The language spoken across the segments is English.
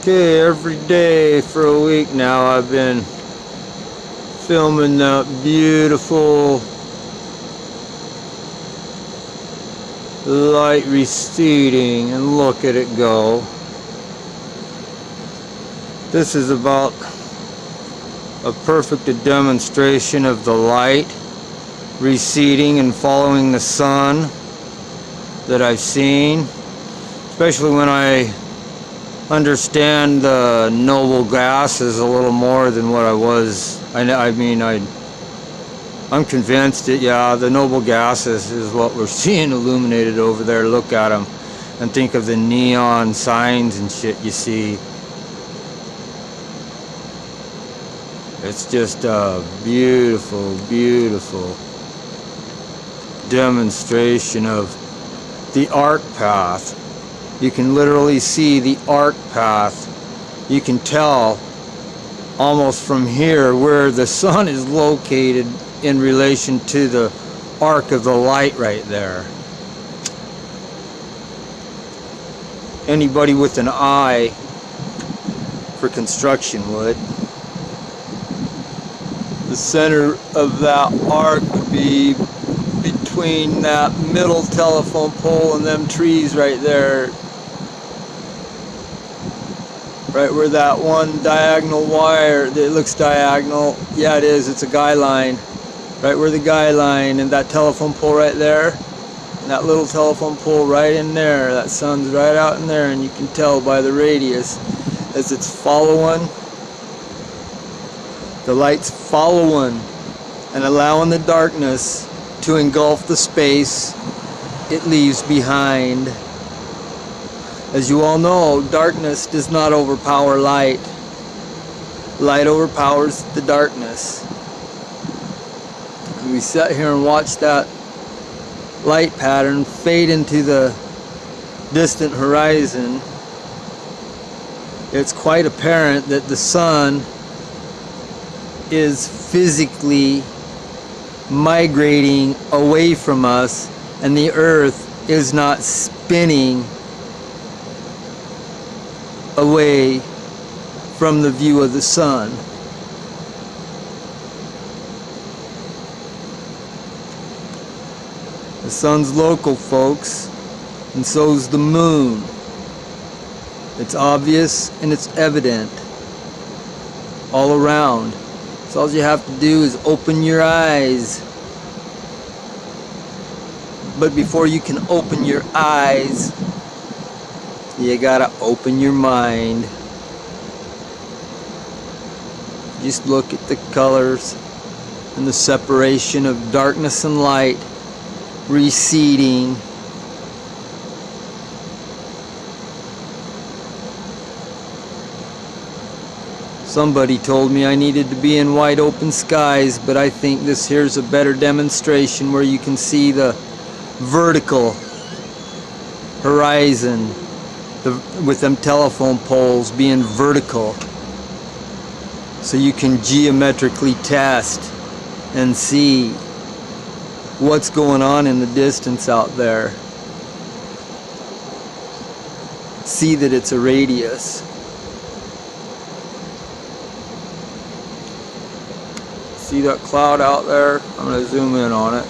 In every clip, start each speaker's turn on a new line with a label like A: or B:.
A: Okay, every day for a week now I've been filming that beautiful light receding, and look at it go. This is about a perfect demonstration of the light receding and following the sun that I've seen, especially when I understand the noble gases a little more than what I was. I'm convinced that, yeah, the noble gases is what we're seeing illuminated over there. Look at them and think of the neon signs and shit you see. It's just a beautiful, beautiful demonstration of the arc path. You can literally see the arc path. You can tell almost from here where the sun is located in relation to the arc of the light right there. Anybody with an eye for construction would. The center of that arc would be between that middle telephone pole and them trees right there. Right where that one diagonal wire, it looks diagonal. Yeah, it is. It's a guy line. Right where the guy line and that telephone pole right there. And that little telephone pole right in there. That sun's right out in there, and you can tell by the radius as it's following. The light's following and allowing the darkness to engulf the space it leaves behind. As you all know, darkness does not overpower light. Light overpowers the darkness. And we sat here and watched that light pattern fade into the distant horizon. It's quite apparent that the sun is physically migrating away from us, and the earth is not spinning away from the view of the sun. The sun's local, folks, and so's the moon. It's obvious and it's evident all around. So all you have to do is open your eyes. But before you can open your eyes, you gotta open your mind. Just look at the colors and the separation of darkness and light receding. Somebody told me I needed to be in wide open skies, but I think this here's a better demonstration where you can see the vertical horizon with them telephone poles being vertical, so you can geometrically test and see what's going on in the distance out there. See that it's a radius. See that cloud out there? I'm going to zoom in on it.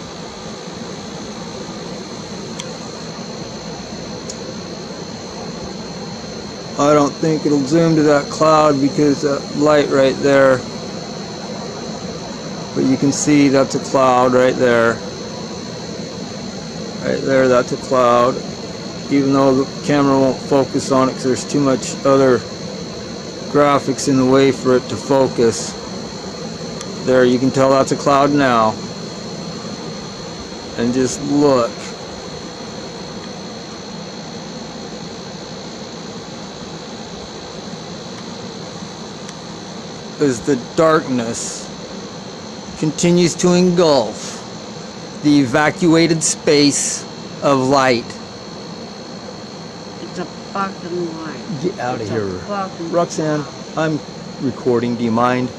A: I don't think it'll zoom to that cloud because that light right there. But you can see that's a cloud right there. Right there, that's a cloud. Even though the camera won't focus on it because there's too much other graphics in the way for it to focus. There, you can tell that's a cloud now. And just look. As the darkness continues to engulf the evacuated space of light.
B: It's a fucking lie.
A: Get out of here. Roxanne, I'm recording. Do you mind?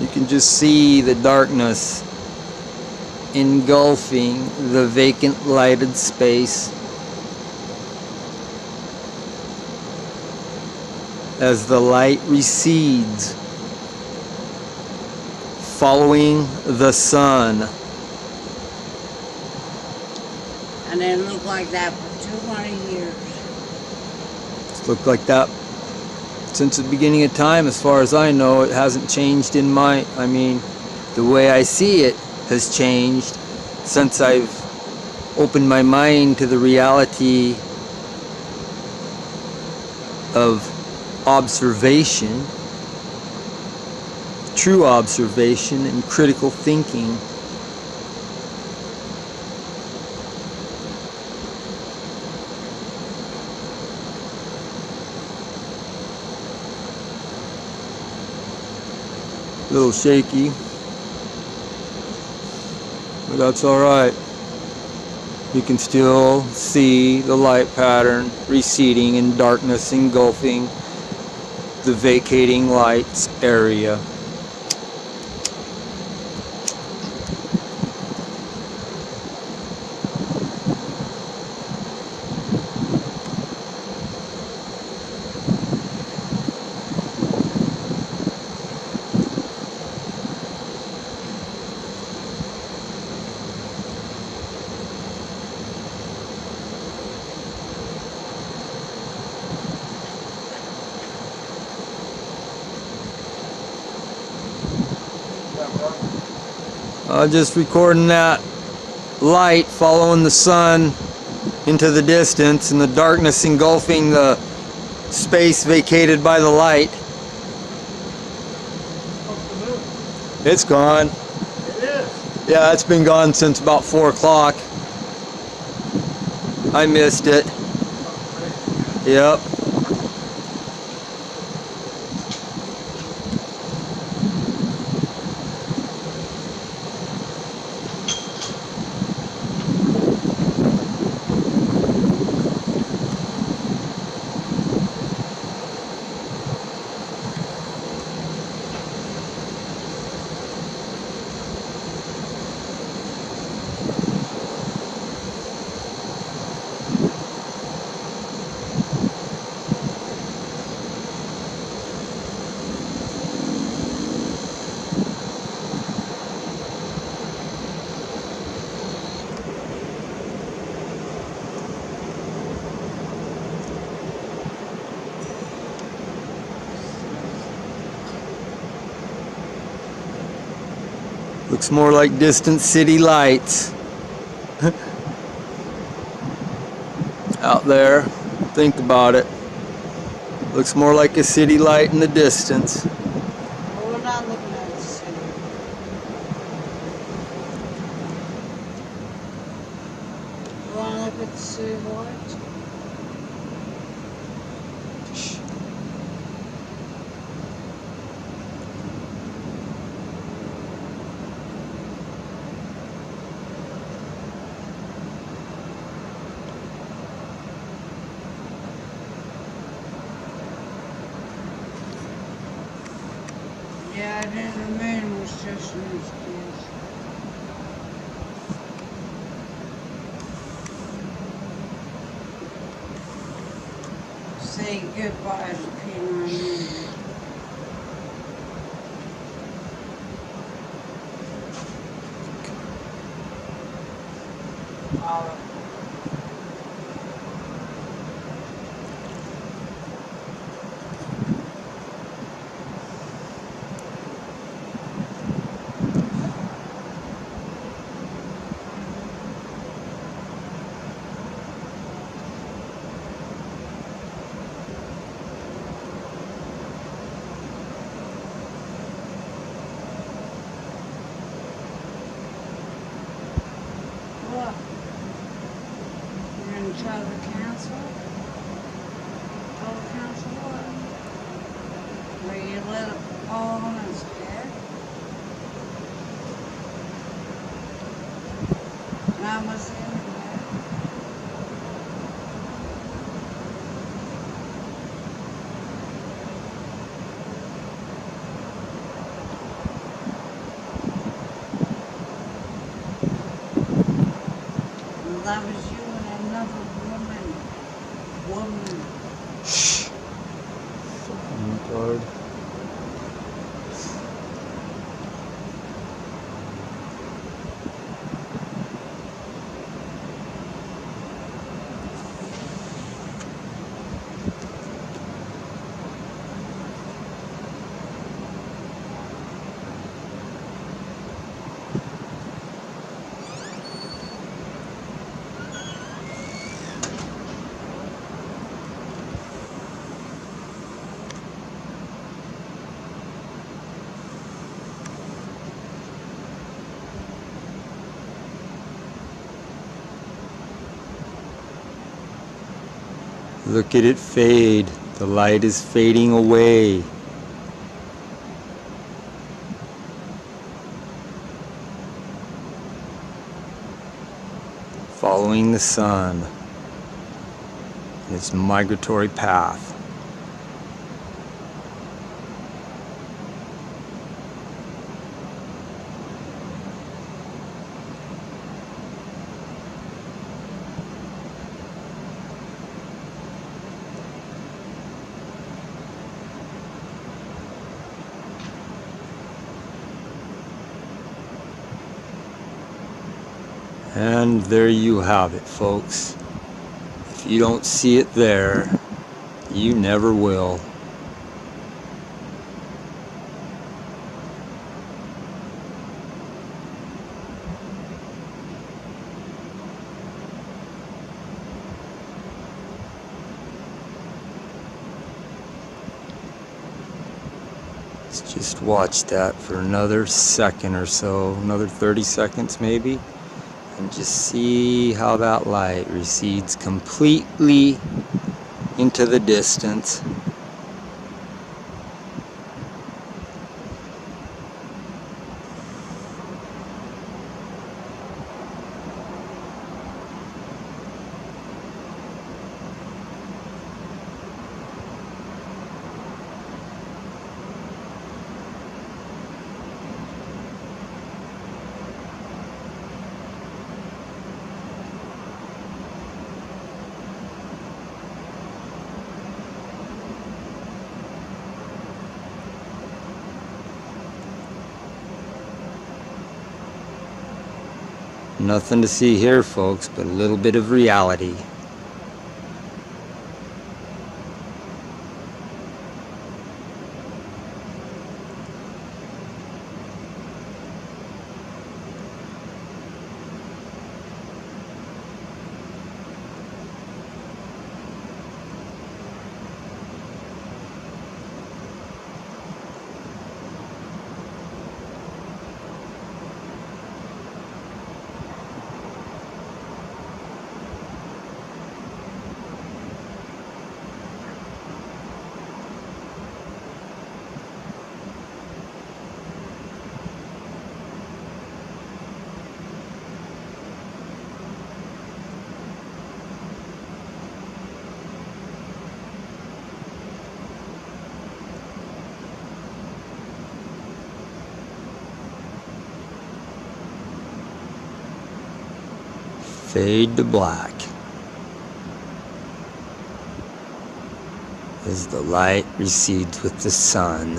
A: You can just see the darkness engulfing the vacant lighted space as the light recedes, following the sun.
B: And it looked like that for 200 years.
A: It's looked like that since the beginning of time, as far as I know. It hasn't changed in I mean, the way I see it has changed since I've opened my mind to the reality of observation, true observation, and critical thinking. A little shaky, but that's alright. You can still see the light pattern receding and darkness engulfing the vacating lights area. Just recording that light following the sun into the distance and the darkness engulfing the space vacated by the light. It's gone.
C: It is.
A: Yeah, it's been gone since about 4 o'clock. I missed it. Yep. Looks more like distant city lights out there. Think about it. Looks more like a city light in the distance.
B: Well, we're not looking at the city. You want to look at the city lights? Yeah, I did. The moon was just an excuse. Say goodbye to P9. What? You're going to tell the council? Tell the council what? Where you let it fall on his head? And I was in there. that was you and another woman. Woman.
A: Shh. Fucking retard. Look at it fade. The light is fading away. Following the sun in its migratory path. And there you have it, folks. If you don't see it there, you never will. Let's just watch that for another second or so, another 30 seconds maybe. And just see how that light recedes completely into the distance. Nothing to see here, folks, but a little bit of reality. Fade to black as the light recedes with the sun.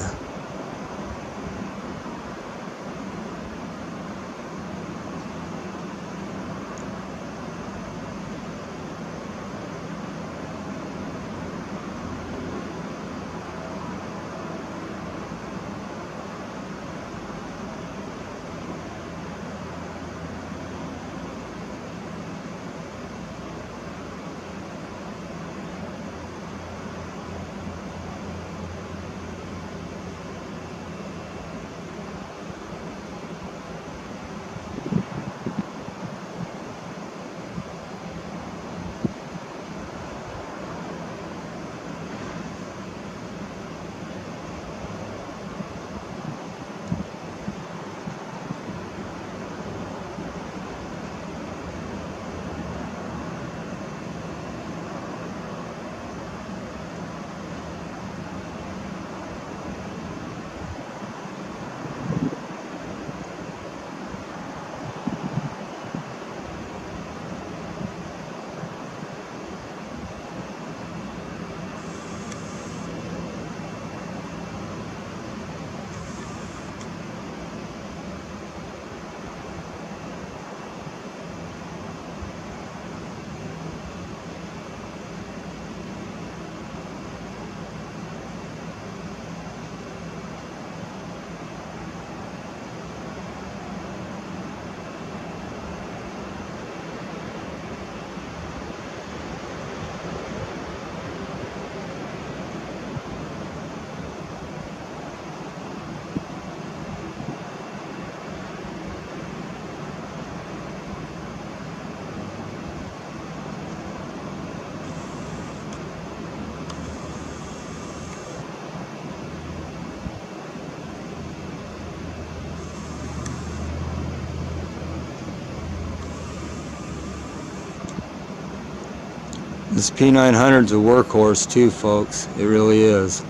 A: This P900's a workhorse too, folks. It really is.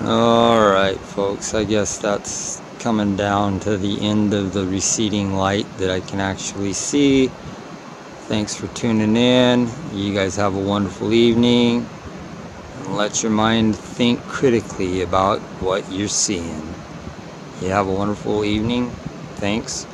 A: Alright folks, I guess that's coming down to the end of the receding light that I can actually see. Thanks for tuning in. You guys have a wonderful evening. And let your mind think critically about what you're seeing. You have a wonderful evening. Thanks.